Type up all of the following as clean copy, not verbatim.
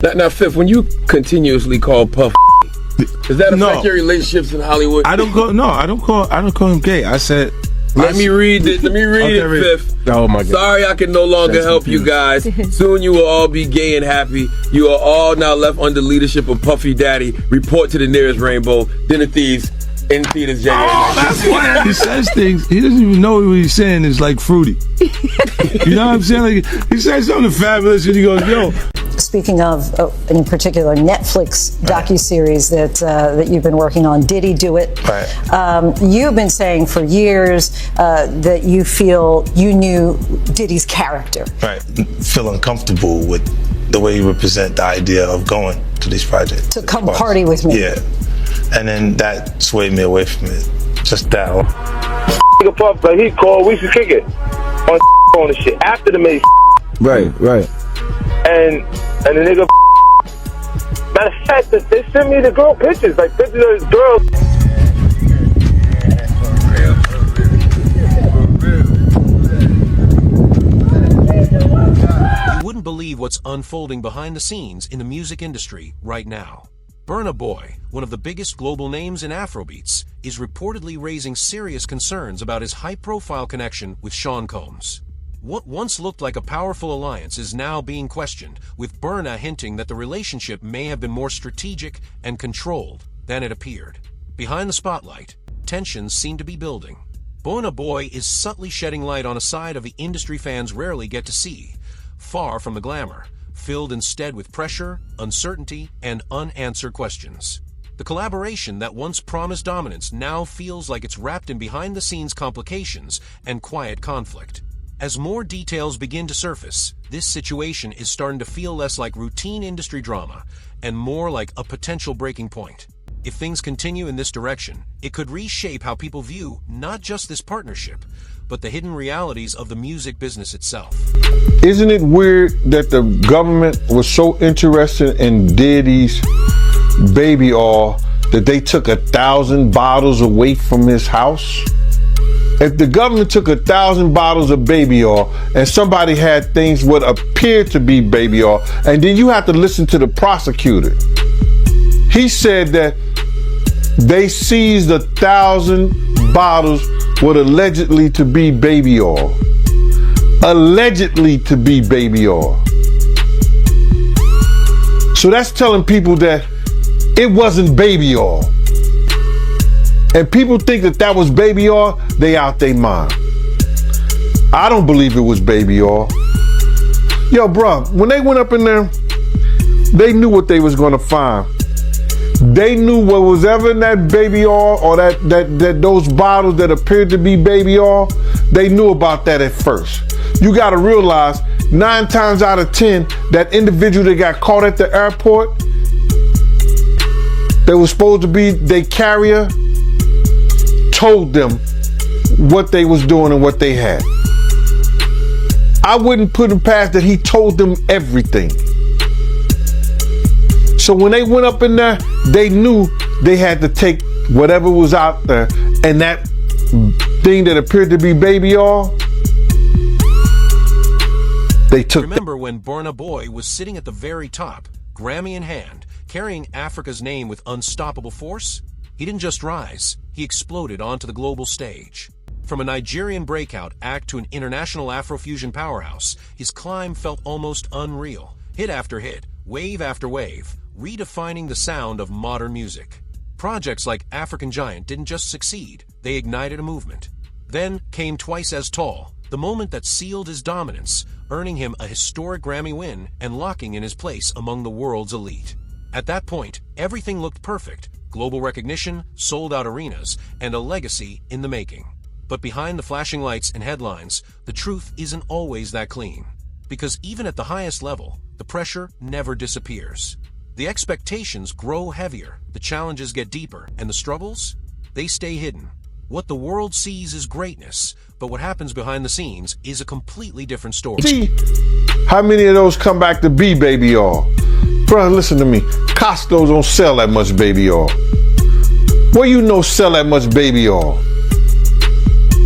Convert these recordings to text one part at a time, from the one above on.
Now, Fifth, when you continuously call Puff, does that affect your relationships in Hollywood? I don't call him gay. I said. Let me read it, Fifth. Oh my God. Sorry I can no longer help you guys. Soon you will all be gay and happy. You are all now left under leadership of Puffy Daddy. Report to the nearest rainbow. Dinner Thieves in theaters January. Oh, that's why he says things. He doesn't even know what he's saying is like fruity. You know what I'm saying? Like, he says something fabulous and he goes, yo. Speaking of, in particular, Netflix docuseries that you've been working on, Diddy Do It. Right. You've been saying for years that you feel you knew Diddy's character. Right. Feel uncomfortable with the way you represent the idea of going to these projects. To come party with me. Yeah. And then that swayed me away from it. Just that. Nigga Puff, like he called, we should kick it on the shit after the main. Right. And the nigga, matter of fact, they sent me the girl pictures, like pictures of this girl. You wouldn't believe what's unfolding behind the scenes in the music industry right now. Burna Boy, one of the biggest global names in Afrobeats, is reportedly raising serious concerns about his high-profile connection with Sean Combs. What once looked like a powerful alliance is now being questioned, with Burna hinting that the relationship may have been more strategic and controlled than it appeared. Behind the spotlight, tensions seem to be building. Burna Boy is subtly shedding light on a side of the industry fans rarely get to see, far from the glamour, filled instead with pressure, uncertainty, and unanswered questions. The collaboration that once promised dominance now feels like it's wrapped in behind-the-scenes complications and quiet conflict. As more details begin to surface, this situation is starting to feel less like routine industry drama and more like a potential breaking point. If things continue in this direction, it could reshape how people view not just this partnership, but the hidden realities of the music business itself. Isn't it weird that the government was so interested in Diddy's baby oil that they took 1,000 bottles away from his house? If the government took 1,000 bottles of baby oil and somebody had things what appeared to be baby oil, and then you have to listen to the prosecutor. He said that they seized 1,000 bottles what allegedly to be baby oil. Allegedly to be baby oil. So that's telling people that it wasn't baby oil. And people think that that was baby oil, they out their mind. I don't believe it was baby oil. Yo, bro, when they went up in there, they knew what they was gonna find. They knew what was ever in that baby oil or that those bottles that appeared to be baby oil, they knew about that at first. You gotta realize 9 times out of 10, that individual that got caught at the airport, that was supposed to be their carrier, told them what they was doing and what they had. I wouldn't put him past that he told them everything. So when they went up in there, they knew they had to take whatever was out there, and that thing that appeared to be baby oil, they took. Remember when Burna Boy was sitting at the very top, Grammy in hand, carrying Africa's name with unstoppable force? He didn't just rise, he exploded onto the global stage. From a Nigerian breakout act to an international Afrofusion powerhouse, his climb felt almost unreal. Hit after hit, wave after wave, redefining the sound of modern music. Projects like African Giant didn't just succeed, they ignited a movement. Then came Twice as Tall, the moment that sealed his dominance, earning him a historic Grammy win and locking in his place among the world's elite. At that point, everything looked perfect. Global recognition, sold-out arenas, and a legacy in the making. But behind the flashing lights and headlines, the truth isn't always that clean. Because even at the highest level, the pressure never disappears. The expectations grow heavier, the challenges get deeper, and the struggles? They stay hidden. What the world sees is greatness, but what happens behind the scenes is a completely different story. See how many of those come back to be baby oil? Bro, listen to me. Costco's don't sell that much baby oil. Where you know sell that much baby oil?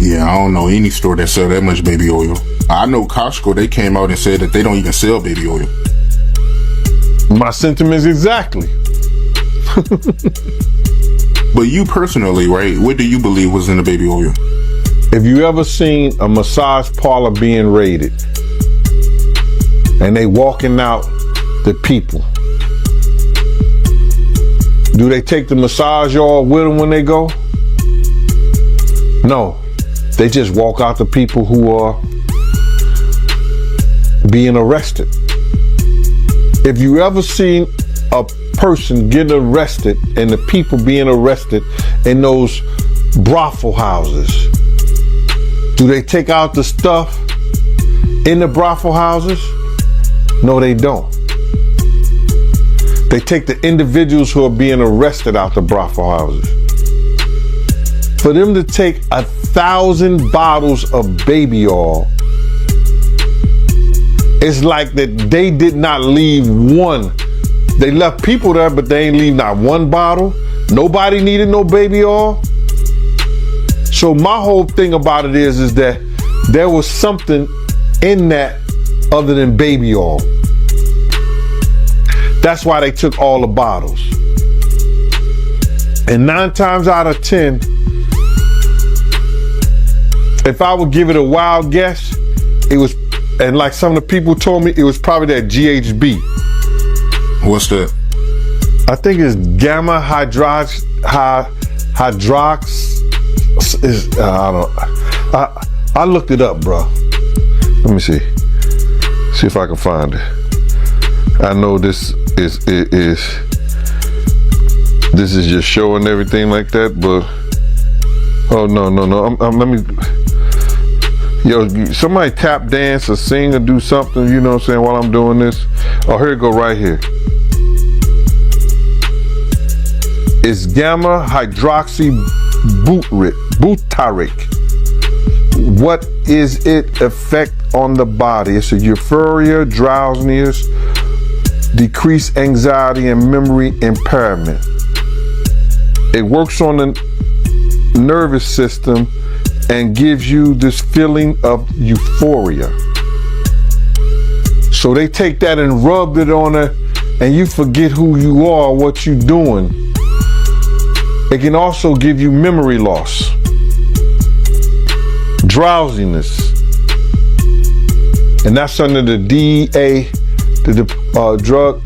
Yeah, I don't know any store that sell that much baby oil. I know Costco, they came out and said that they don't even sell baby oil. My sentiments exactly. But you personally, right? What do you believe was in the baby oil? If you ever seen a massage parlor being raided and they walking out the people, do they take the massage oil with them when they go? No, they just walk out the people who are being arrested. If you ever seen a person getting arrested and the people being arrested in those brothel houses, do they take out the stuff in the brothel houses? No, they don't. They take the individuals who are being arrested out the brothel houses. For them to take 1,000 bottles of baby oil, it's like that they did not leave one. They left people there, but they ain't leave not one bottle. Nobody needed no baby oil. So my whole thing about it is that there was something in that other than baby oil. That's why they took all the bottles. And 9 times out of 10, if I would give it a wild guess, it was, and like some of the people told me, it was probably that GHB. What's that? I think it's gamma hydrox. I looked it up, bro. Let me see if I can find it. I know this is just showing everything like that, but oh no. Let me. Yo, somebody tap dance or sing or do something, you know what I'm saying, while I'm doing this. Oh, here it go right here. It's gamma hydroxy butyric. What is its effect on the body? It's a euphoria, drowsiness, decreased anxiety, and memory impairment. It works on the nervous system and gives you this feeling of euphoria. So they take that and rub it on it, and you forget who you are, what you're doing. It can also give you memory loss, drowsiness, and that's under the DEA, the drug.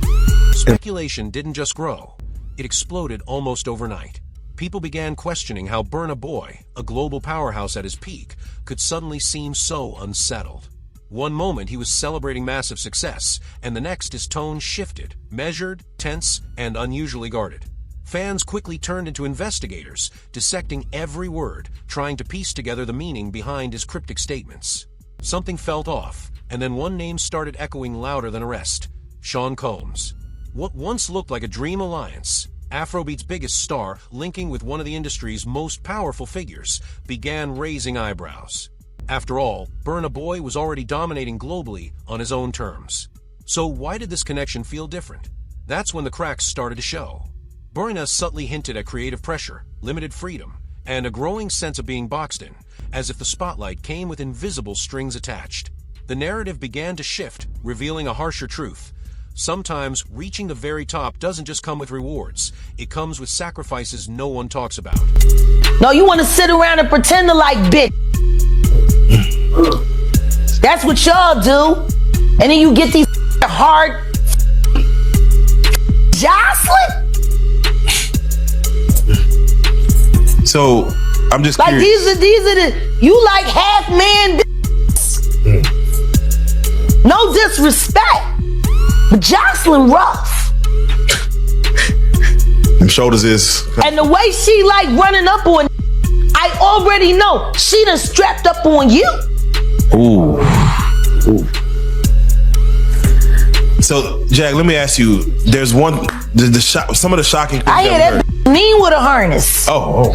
Speculation didn't just grow, it exploded almost overnight. People began questioning how Burna Boy, a global powerhouse at his peak, could suddenly seem so unsettled. One moment he was celebrating massive success, and the next his tone shifted, measured, tense, and unusually guarded. Fans quickly turned into investigators, dissecting every word, trying to piece together the meaning behind his cryptic statements. Something felt off, and then one name started echoing louder than the rest: Sean Combs. What once looked like a dream alliance, Afrobeat's biggest star, linking with one of the industry's most powerful figures, began raising eyebrows. After all, Burna Boy was already dominating globally on his own terms. So why did this connection feel different? That's when the cracks started to show. Burna subtly hinted at creative pressure, limited freedom, and a growing sense of being boxed in, as if the spotlight came with invisible strings attached. The narrative began to shift, revealing a harsher truth. Sometimes reaching the very top doesn't just come with rewards, it comes with sacrifices no one talks about. No, you want to sit around and pretend to like bitch. That's what y'all do. And then you get these hard jostling. So I'm just like curious. these are the, you like half man. No disrespect. But Jocelyn rough. Them shoulders is. And the way she like running up on, I already know she done strapped up on you. Ooh. So Jack, let me ask you. There's one. Some of the shocking things I hear that mean with a harness. Oh.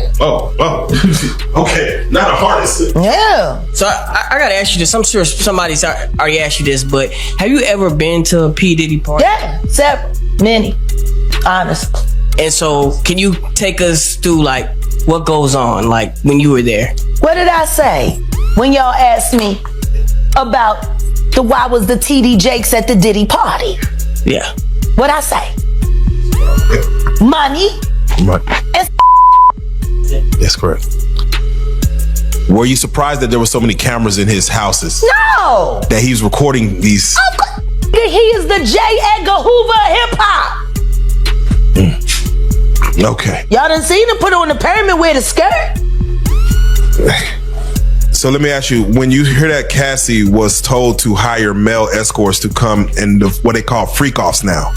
Okay, not a harness. Yeah. So I gotta ask you this. I'm sure somebody's already asked you this, but have you ever been to a P. Diddy party? Yeah, several, many, honestly. And so, can you take us through like what goes on, like when you were there? What did I say when y'all asked me about why was the TD Jakes at the Diddy party? Yeah. What I say? Money. And That's correct. Were you surprised that there were so many cameras in his houses? no. That he was recording these? He is the J. Edgar Hoover of hip hop. Okay. Y'all done seen him put on the pyramid with a skirt? So let me ask you, when you hear that Cassie was told to hire male escorts to come and what they call freak-offs now.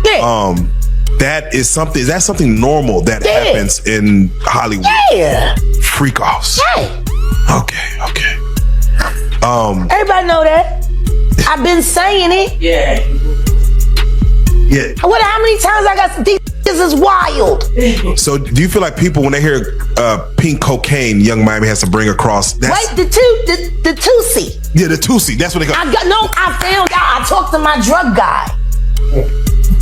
Yeah. That is something, is that something normal that happens in Hollywood? Yeah. Freak-offs. Yeah. Okay. Everybody know that. I've been saying it. Yeah. What? How many times I got these? This is wild. So do you feel like people, when they hear pink cocaine, Young Miami has to bring across? Wait, the Tusi. Yeah, the Tusi. That's what they call. I found out. I talked to my drug guy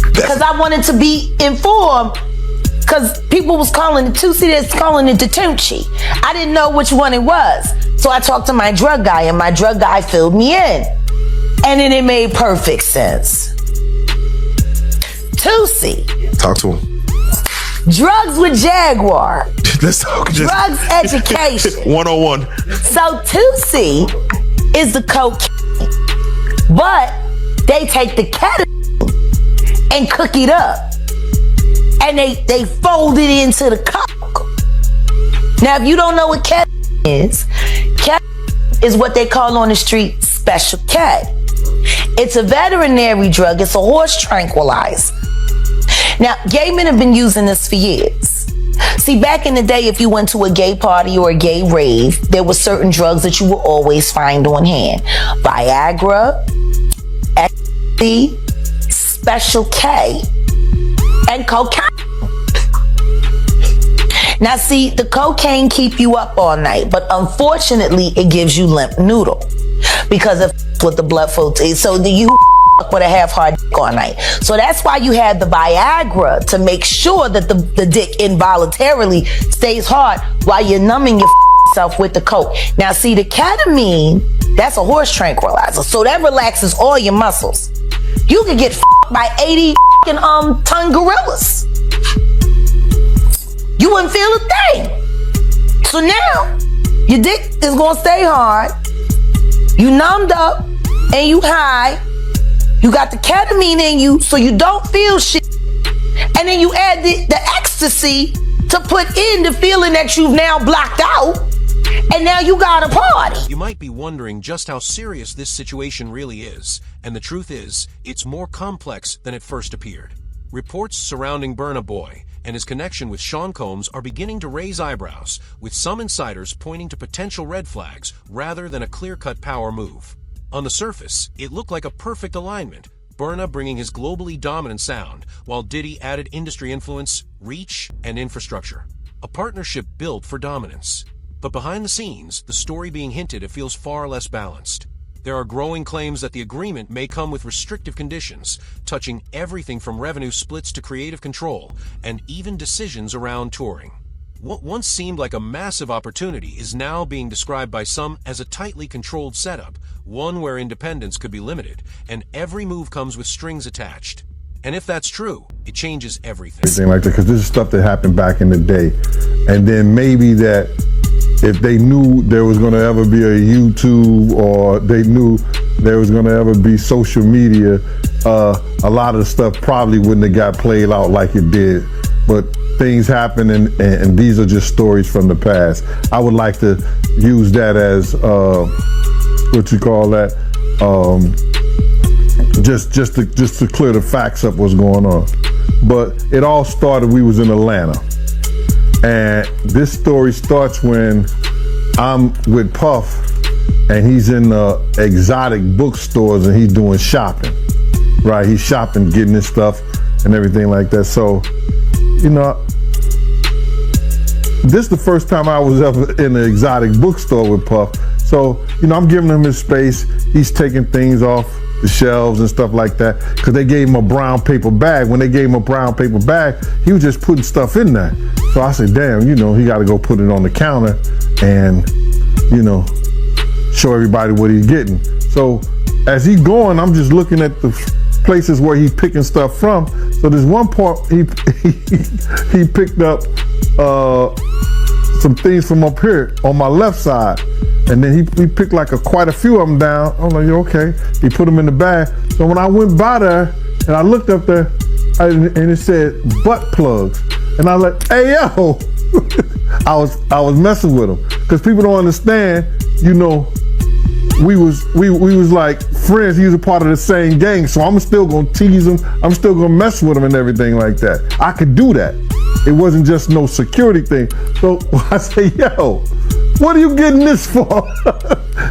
because I wanted to be informed. Because people was calling it Tusi, that's calling it the Tunchi. I didn't know which one it was. So I talked to my drug guy, and my drug guy filled me in. And then it made perfect sense. Tusi. Talk to him. Drugs with Jaguar. Let's talk. Drugs education. 101. So Tusi is the cocaine, but they take the ketamine and cook it up. And they fold it into the coke. Now, if you don't know what ketamine is what they call on the street Special K. It's a veterinary drug. It's a horse tranquilizer. Now, gay men have been using this for years. See, back in the day, if you went to a gay party or a gay rave, there were certain drugs that you would always find on hand. Viagra, ecstasy, Special K, and cocaine. Now, see, the cocaine keep you up all night, but unfortunately, it gives you limp noodle because of with the blood flow. So you with a half-hard dick all night. So that's why you have the Viagra to make sure that the dick involuntarily stays hard while you're numbing yourself with the coke. Now, see, the ketamine, that's a horse tranquilizer, so that relaxes all your muscles. You could get by 80 ton gorillas. You wouldn't feel a thing. So now, your dick is gonna stay hard. You numbed up and you high. You got the ketamine in you so you don't feel shit. And then you add the ecstasy to put in the feeling that you've now blocked out. And now you got a party. You might be wondering just how serious this situation really is. And the truth is, it's more complex than it first appeared. Reports surrounding Burna Boy and his connection with Sean Combs are beginning to raise eyebrows, with some insiders pointing to potential red flags rather than a clear-cut power move. On the surface, it looked like a perfect alignment, Burna bringing his globally dominant sound, while Diddy added industry influence, reach, and infrastructure. A partnership built for dominance. But behind the scenes, the story being hinted at feels far less balanced. There are growing claims that the agreement may come with restrictive conditions, touching everything from revenue splits to creative control, and even decisions around touring. What once seemed like a massive opportunity is now being described by some as a tightly controlled setup, one where independence could be limited, and every move comes with strings attached. And if that's true, it changes everything. Everything like that, because this is stuff that happened back in the day. And then maybe that if they knew there was going to ever be a YouTube, or they knew there was going to ever be social media, a lot of the stuff probably wouldn't have got played out like it did. But things happen, and these are just stories from the past. I would like to use that as what you call that, just to clear the facts up what's going on. But it all started, we was in Atlanta, and this story starts when I'm with Puff, and he's in the exotic bookstores, and he's doing shopping, right? He's shopping, getting his stuff and everything like that. So, you know, this is the first time I was ever in an exotic bookstore with Puff. So, you know, I'm giving him his space. He's taking things off the shelves and stuff like that, because they gave him a brown paper bag. When they gave him a brown paper bag, he was just putting stuff in there. So I said, damn, you know, he got to go put it on the counter and, you know, show everybody what he's getting. So as he's going, I'm just looking at the places where he's picking stuff from. So there's one part he picked up some things from up here on my left side, and then he picked like quite a few of them down. I'm like, okay. He put them in the bag. So when I went by there and I looked up there, and it said butt plugs, and I was like, hey yo, I was messing with him because people don't understand. You know, we was like friends. He was a part of the same gang, so I'm still gonna tease him. I'm still gonna mess with him and everything like that. I could do that. It wasn't just no security thing. So I say, yo, what are you getting this for?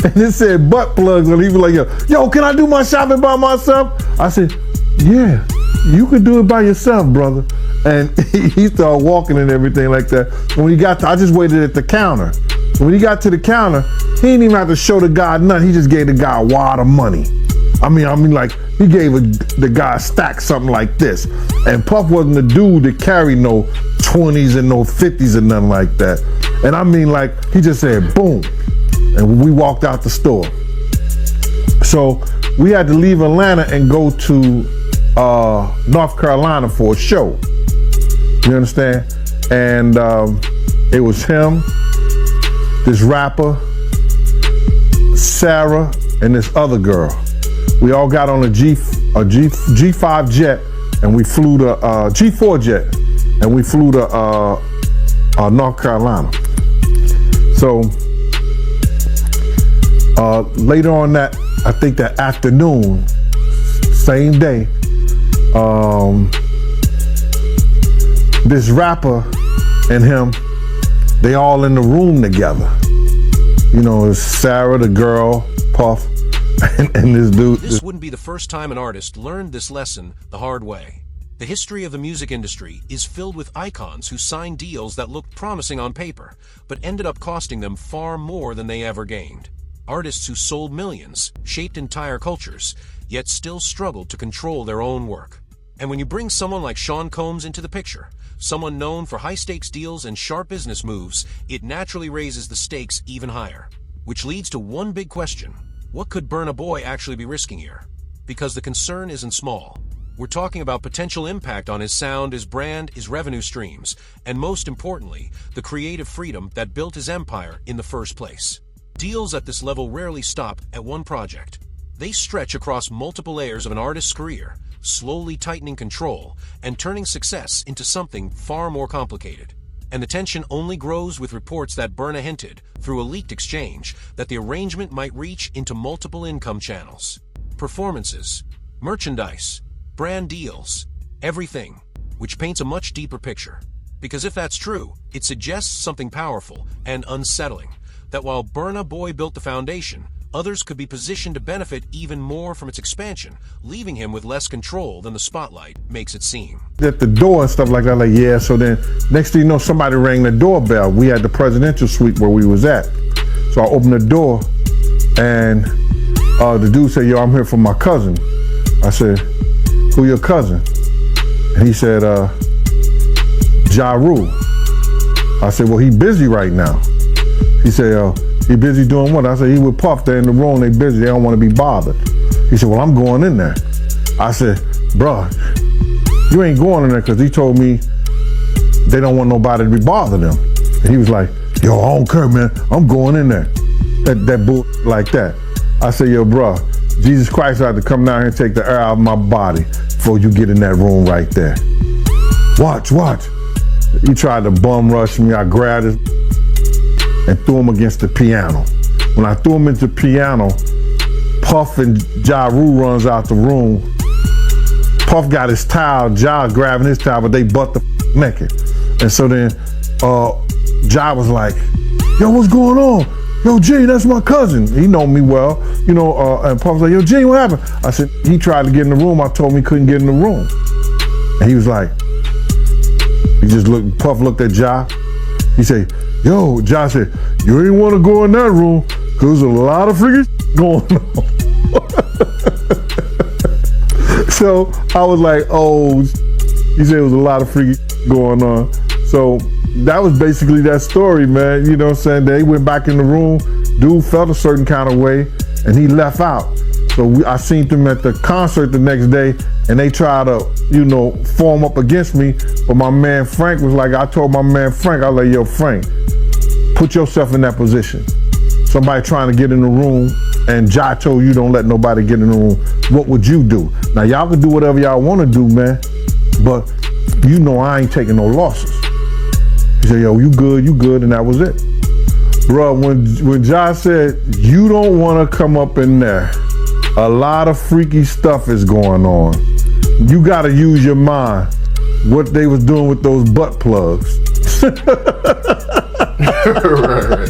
And it said butt plugs, and he was like, yo, can I do my shopping by myself? I said, yeah, you could do it by yourself, brother. And he started walking and everything like that. When he got to, I just waited at the counter. When he got to the counter, he didn't even have to show the guy nothing. He just gave the guy a wad of money. I mean, like he gave the guy a stack, something like this. And Puff wasn't the dude to carry no 20s and no 50s and nothing like that. And I mean, like he just said, boom, and we walked out the store. So we had to leave Atlanta and go to North Carolina for a show. You understand? And it was him, this rapper, Sarah, and this other girl. We all got on a G5 jet, and we flew to G4 jet, and we flew to North Carolina. So later on that, I think that afternoon, same day, this rapper and him, they all in the room together. You know, it's Sarah, the girl, Puff, and this dude. This wouldn't be the first time an artist learned this lesson the hard way. The history of the music industry is filled with icons who signed deals that looked promising on paper, but ended up costing them far more than they ever gained. Artists who sold millions, shaped entire cultures, yet still struggled to control their own work. And when you bring someone like Sean Combs into the picture, someone known for high-stakes deals and sharp business moves, it naturally raises the stakes even higher. Which leads to one big question. What could Burna Boy actually be risking here? Because the concern isn't small. We're talking about potential impact on his sound, his brand, his revenue streams, and most importantly, the creative freedom that built his empire in the first place. Deals at this level rarely stop at one project. They stretch across multiple layers of an artist's career, slowly tightening control and turning success into something far more complicated. And the tension only grows with reports that Burna hinted, through a leaked exchange, that the arrangement might reach into multiple income channels. Performances, merchandise, brand deals, everything, which paints a much deeper picture. Because if that's true, it suggests something powerful and unsettling, that while Burna Boy built the foundation, others could be positioned to benefit even more from its expansion, leaving him with less control than the spotlight makes it seem. At the door and stuff like that, like, yeah, so then next thing you know, somebody rang the doorbell. We had the presidential suite where we was at. So I opened the door, and the dude said, yo, I'm here for my cousin. I said, who your cousin? And he said, Ja Rule. I said, well, he busy right now. He said, he busy doing what? I said, he with Puff, they're in the room, they busy, they don't want to be bothered. He said, well, I'm going in there. I said, bruh, you ain't going in there because he told me they don't want nobody to be bothering them. And he was like, yo, I don't care, man, I'm going in there. That bull like that. I said, yo, bruh, Jesus Christ had to come down here and take the air out of my body before you get in that room right there. Watch. He tried to bum rush me, I grabbed his and threw him against the piano. When I threw him into the piano, Puff and Ja Rule runs out the room. Puff got his towel, Ja grabbing his towel, but they butt the naked. And so then Ja was like, yo, what's going on? Yo, G, that's my cousin. He know me well, you know, and Puff was like, yo, G, what happened? I said, he tried to get in the room. I told him he couldn't get in the room. And he was like, he just looked, Puff looked at Ja. He said, yo, Ja said, you ain't want to go in that room because there's a lot of freaking going on. So I was like, oh, he said it was a lot of freaking going on. So that was basically that story, man. You know what I'm saying? They went back in the room, dude felt a certain kind of way, and he left out. So I seen them at the concert the next day, and they try to, form up against me. But my man Frank was like, I told my man Frank, I was like, yo, Frank, put yourself in that position. Somebody trying to get in the room, and Jai told you don't let nobody get in the room. What would you do? Now y'all can do whatever y'all want to do, man, but I ain't taking no losses. He said, yo, you good, and that was it. Bro, when Jai said, you don't want to come up in there, a lot of freaky stuff is going on. You got to use your mind. What they was doing with those butt plugs. Right.